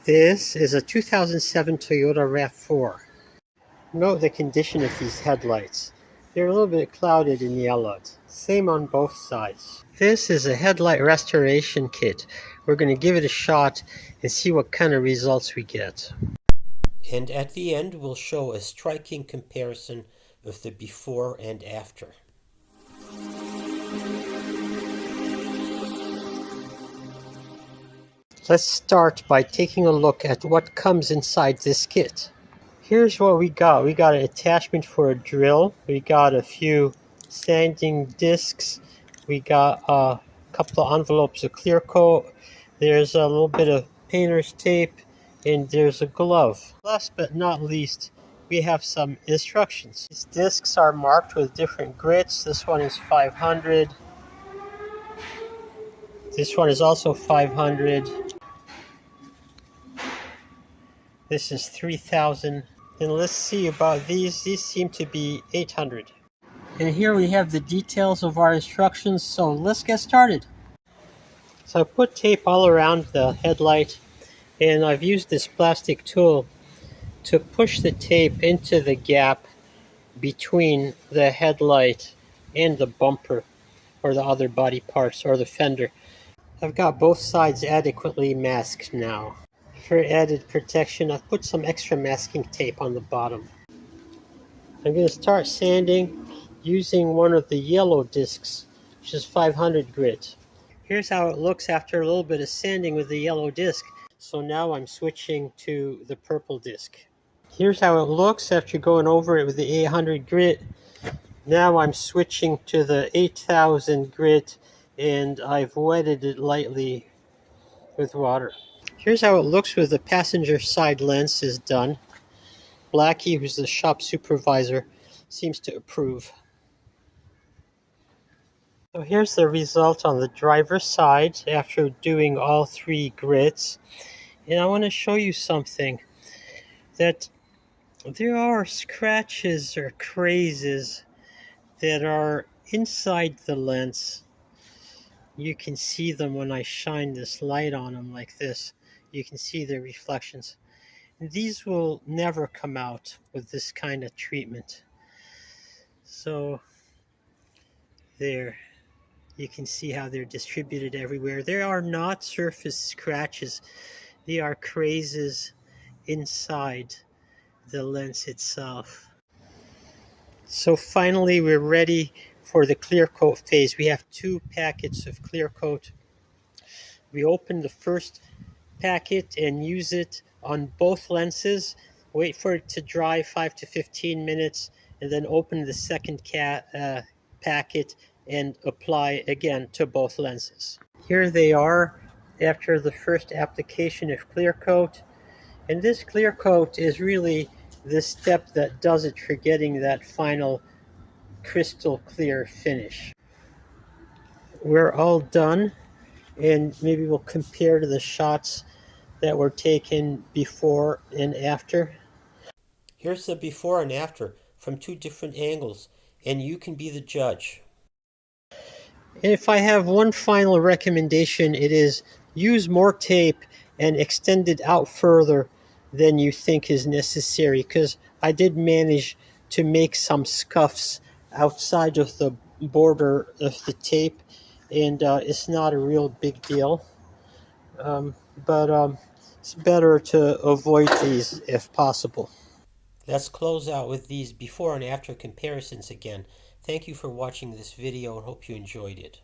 This is a 2007 Toyota Rav4. Note the condition of these headlights. They're a little bit clouded and yellowed. Same on both sides. This is a headlight restoration kit. We're going to give it a shot and see what kind of results we get. And at the end, we'll show a striking comparison of the before and after. Let's start by taking a look at what comes inside this kit. Here's what we got. We got an attachment for a drill. We got a few sanding discs. We got a couple of envelopes of clear coat. There's a little bit of painter's tape, and there's a glove. Last but not least, we have some instructions. These discs are marked with different grits. This one is 500. This one is also 500. This is 3,000. And let's see about these. These seem to be 800. And here we have the details of our instructions. So let's get started. So I put tape all around the headlight, and I've used this plastic tool to push the tape into the gap between the headlight and the bumper or the other body parts or the fender. I've got both sides adequately masked now. For added protection, I've put some extra masking tape on the bottom. I'm going to start sanding using one of the yellow discs, which is 500 grit. Here's how it looks after a little bit of sanding with the yellow disc. So now I'm switching to the purple disc. Here's how it looks after going over it with the 800 grit. Now I'm switching to the 8,000 grit, and I've wetted it lightly with water. Here's how it looks with the passenger side lenses done. Blackie, who's the shop supervisor, seems to approve. So here's the result on the driver's side after doing all three grits. And I want to show you something, that there are scratches or crazes that are inside the lens. You can see them when I shine this light on them like this. You can see the reflections. These will never come out with this kind of treatment. So there, you can see how they're distributed everywhere. There are not surface scratches. They are crazes inside the lens itself. So finally, we're ready for the clear coat phase. We have 2 packets of clear coat. We open the first packet and use it on both lenses. Wait for it to dry 5 to 15 minutes, and then open the second packet and apply again to both lenses. Here they are after the first application of clear coat. And this clear coat is really the step that does it for getting that final crystal clear finish. We're all done, and maybe we'll compare to the shots that were taken before and after. Here's the before and after from 2 different angles, and you can be the judge. And if I have one final recommendation, it is use more tape and extend it out further than you think is necessary, because I did manage to make some scuffs outside of the border of the tape, and it's not a real big deal, but it's better to avoid these if possible. Let's close out with these before and after comparisons again. Thank you for watching this video and hope you enjoyed it.